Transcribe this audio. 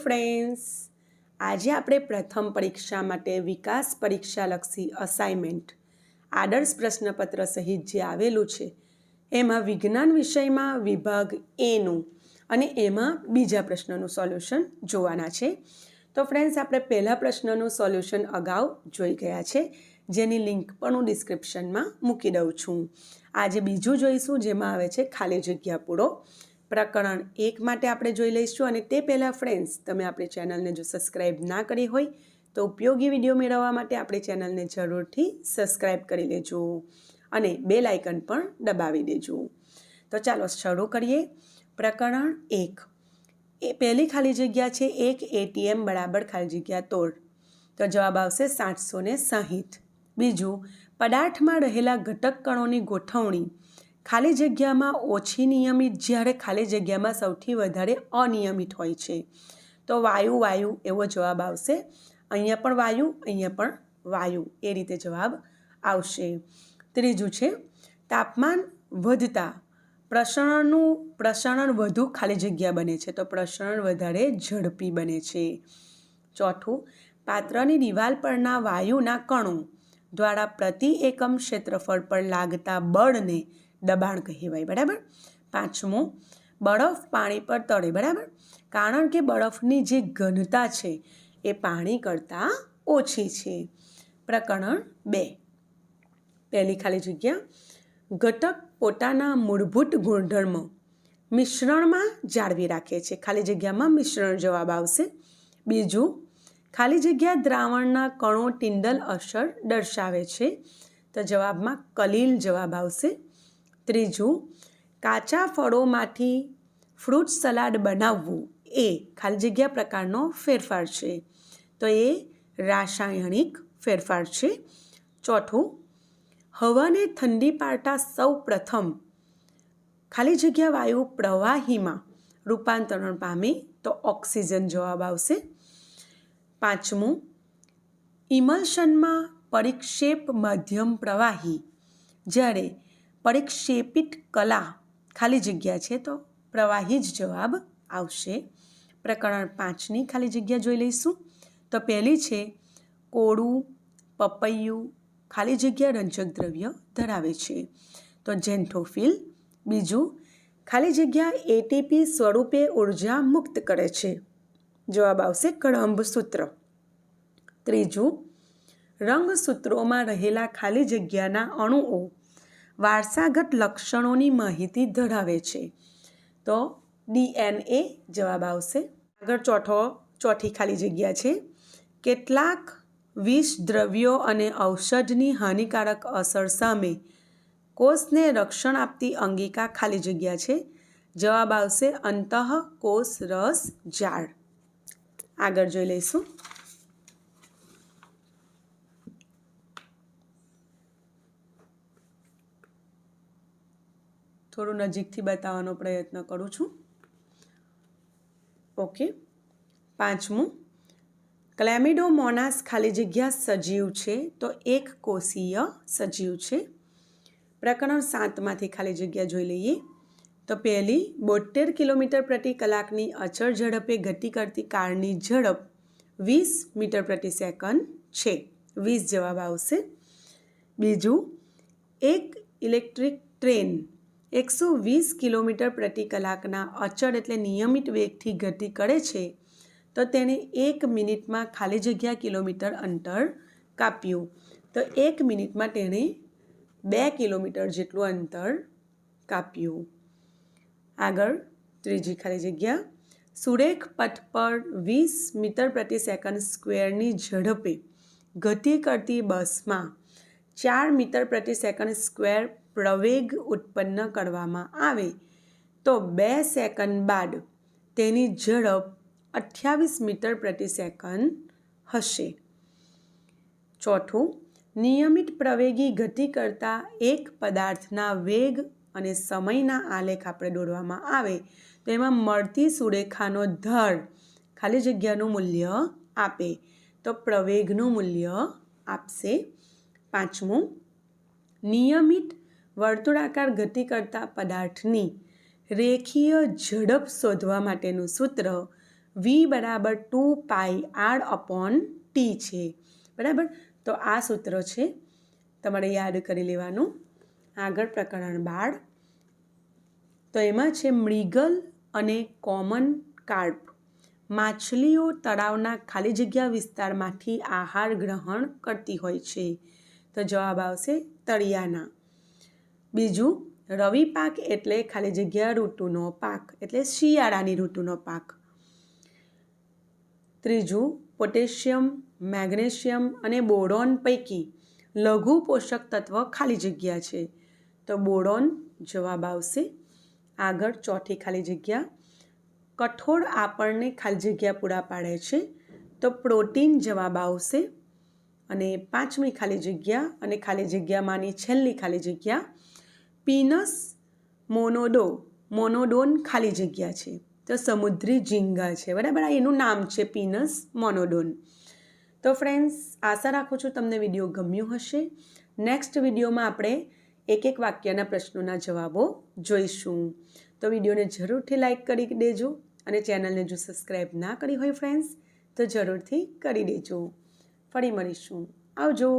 Friends, આજે આપણે પ્રથમ પરીક્ષા માટે વિકાસ પરીક્ષાલક્ષી અસાઇનમેન્ટ આદર્શ પ્રશ્નપત્ર સહિત જે આવેલું છે એમાં વિજ્ઞાન વિષયમાં વિભાગ એનું અને એમાં બીજા પ્રશ્નનું સોલ્યુશન જોવાના છે. તો ફ્રેન્ડ્સ, આપણે પહેલા પ્રશ્નનું સોલ્યુશન અગાઉ જોઈ ગયા છે, જેની લિંક પણ હું ડિસ્ક્રિપ્શનમાં મૂકી દઉં છું. આજે બીજું જોઈશું, જેમાં આવે છે ખાલી જગ્યા પૂરો. પ્રકરણ 1 માટે આપણે જોઈ લઈશું. અને તે પહેલાં ફ્રેન્ડ્સ, તમે આપણી ચેનલને જો સબસ્ક્રાઈબ ના કરી હોય તો ઉપયોગી વિડીયો મેળવવા માટે આપણી ચેનલને જરૂરથી સબસ્ક્રાઈબ કરી લેજો અને બેલ આઇકન પણ દબાવી દેજો. તો ચાલો શરૂ કરીએ. પ્રકરણ 1. એ પહેલી ખાલી જગ્યા છે 1 ATM બરાબર ખાલી જગ્યા તોડ. તો જવાબ આવશે 760. બીજું, પદાર્થમાં રહેલા ઘટક કણોની ગોઠવણી ખાલી જગ્યામાં ઓછી નિયમિત જ્યારે ખાલી જગ્યામાં સૌથી વધારે અનિયમિત હોય છે. તો વાયુ વાયુ એવો જવાબ આવશે. અહીંયા પણ વાયુ, અહીંયા પણ વાયુ, એ રીતે જવાબ આવશે. ત્રીજું છે, તાપમાન વધતા પ્રસરણ વધુ ખાલી જગ્યા બને છે, તો પ્રસરણ વધારે ઝડપી બને છે. ચોથું, પાત્રની દિવાલ પરના વાયુના કણો દ્વારા પ્રતિ એકમ ક્ષેત્રફળ પર લાગતા બળને દબાણ કહેવાય. બરાબર. પાંચમું, બરફ પાણી પર તળે. બરાબર, કારણ કે બરફની જે ઘનતા છે એ પાણી કરતાં ઓછી છે. પ્રકરણ 2. પહેલી ખાલી જગ્યા, ઘટક પોતાના મૂળભૂત ગુણધર્મો મિશ્રણમાં જાળવી રાખે છે. ખાલી જગ્યામાં મિશ્રણ જવાબ આવશે. બીજું, ખાલી જગ્યા દ્રાવણના કણો ટિન્ડલ અસર દર્શાવે છે, તો જવાબમાં કલીલ જવાબ આવશે. ત્રીજું, કાચા ફળોમાંથી ફ્રૂટ સલાડ બનાવવું એ ખાલી જગ્યા પ્રકારનો ફેરફાર છે, તો એ રાસાયણિક ફેરફાર છે. ચોથું, હવાને ઠંડી પાડતા સૌ પ્રથમ ખાલી જગ્યા વાયુ પ્રવાહીમાં રૂપાંતરણ પામે, તો ઓક્સિજન જવાબ આવશે. પાંચમું, ઇમલ્શનમાં પરિક્ષેપ મધ્યમ પ્રવાહી જ્યારે પરિક્ષેપિત કલા ખાલી જગ્યા છે, તો પ્રવાહી જ જવાબ આવશે. પ્રકરણ 5ની ખાલી જગ્યા જોઈ લઈશું. તો પહેલી છે, કોળું પપૈયું ખાલી જગ્યા રંજક દ્રવ્ય ધરાવે છે, તો ઝેન્થોફિલ. બીજું, ખાલી જગ્યા ATP સ્વરૂપે ઉર્જા મુક્ત કરે છે, જવાબ આવશે કળંબ સૂત્ર. ત્રીજું, રંગસૂત્રોમાં રહેલા ખાલી જગ્યાના અણુઓ વારસાગત લક્ષણોની માહિતી ધરાવે છે, તો DNA જવાબ આવશે. આગળ ચોથી ખાલી જગ્યા છે, કેટલાક વિષ દ્રવ્યો અને ઔષધની હાનિકારક અસર સામે કોષને રક્ષણ આપતી અંગિકા ખાલી જગ્યા છે, જવાબ આવશે અંતઃકોષ રસ જાળ. આગળ જોઈ લઈશું. થોડું નજીકથી બતાવવાનો પ્રયત્ન કરું છું. ઓકે. પાંચમું, ક્લેમિડોમોનાસ ખાલી જગ્યા સજીવ છે, તો એક કોષીય સજીવ છે. પ્રકરણ 7માંથી ખાલી જગ્યા જોઈ લઈએ. તો પહેલી, 72 કિલોમીટર પ્રતિ કલાકની અચળ ઝડપે ગતિ કરતી કારની ઝડપ 20 મીટર પ્રતિ સેકન્ડ છે, 20 જવાબ આવશે. બીજું, એક ઇલેક્ટ્રિક ટ્રેન 120 કિલોમીટર પ્રતિ કલાકના અચળ એટલે નિયમિત વેગથી ગતિ કરે છે, તો તેણે 1 મિનિટમાં ખાલી જગ્યા કિલોમીટર અંતર કાપ્યું, તો 1 મિનિટમાં તેણે 2 કિલોમીટર જેટલું અંતર કાપ્યું. આગળ ત્રીજી ખાલી જગ્યા, સુરેખ પથ પર 20 મીટર પ્રતિ સેકન્ડ સ્ક્વેરની ઝડપે ગતિ કરતી બસમાં 4 મીટર પ્રતિ સેકન્ડ સ્ક્વેર પ્રવેગ ઉત્પન્ન કરવામાં આવે, તો 2 સેકન્ડ બાદ તેની ઝડપ 28 મીટર પ્રતિ સેકન્ડ હશે. ચોથું, નિયમિત પ્રવેગી ગતિ કરતા એક પદાર્થના વેગ અને સમયના આલેખ આપણે દોરવામાં આવે, તો એમાં મળતી સુરેખાનો ઢાળ ખાલી જગ્યાનું મૂલ્ય આપે, તો પ્રવેગનું મૂલ્ય આપશે. પાંચમું, નિયમિત વર્તુળાકાર ગતિ કરતા પદાર્થની રેખીય ઝડપ શોધવા માટેનું સૂત્ર વી બરાબર 2πr/t છે, બરાબર. તો આ સૂત્ર છે, તમારે યાદ કરી લેવાનું. આગળ પ્રકરણ 12, તો એમાં છે મૃગલ અને કોમન કાર્પ માછલીઓ તળાવના ખાલી જગ્યા વિસ્તારમાંથી આહાર ગ્રહણ કરતી હોય છે. તો જવાબ આવશે તળિયાના. બીજું, રવિ પાક એટલે ખાલી જગ્યા ઋતુનો પાક, એટલે શિયાળાની ઋતુનો પાક. ત્રીજું, પોટેશિયમ, મેગ્નેશિયમ અને બોરોન પૈકી લઘુ પોષક તત્વ ખાલી જગ્યા છે. તો બોરોન જવાબ આવશે. આગળ ચોથી ખાલી જગ્યા, કઠોળ આપણને ખાલી જગ્યા પૂરા પાડે છે. તો પ્રોટીન જવાબ આવશે. અને પાંચમી ખાલી જગ્યા અને ખાલી જગ્યામાંની છેલ્લી ખાલી જગ્યા, પીનસ મોનોડોન ખાલી જગ્યા છે. તો સમુદ્રી ઝીંગા છે, બરાબર. એનું નામ છે પીનસ મોનોડોન. તો ફ્રેન્ડ્સ, આશા રાખું છું તમને વિડીયો ગમ્યો હશે. નેક્સ્ટ વિડીયોમાં આપણે એક એક વાક્યના પ્રશ્નોના જવાબો જોઈશું. તો વિડીયોને જરૂરથી લાઈક કરી દેજો અને ચેનલને જો સબસ્ક્રાઈબ ના કરી હોય ફ્રેન્ડ્સ તો જરૂરથી કરી દેજો. ફરી મળીશું. આવજો.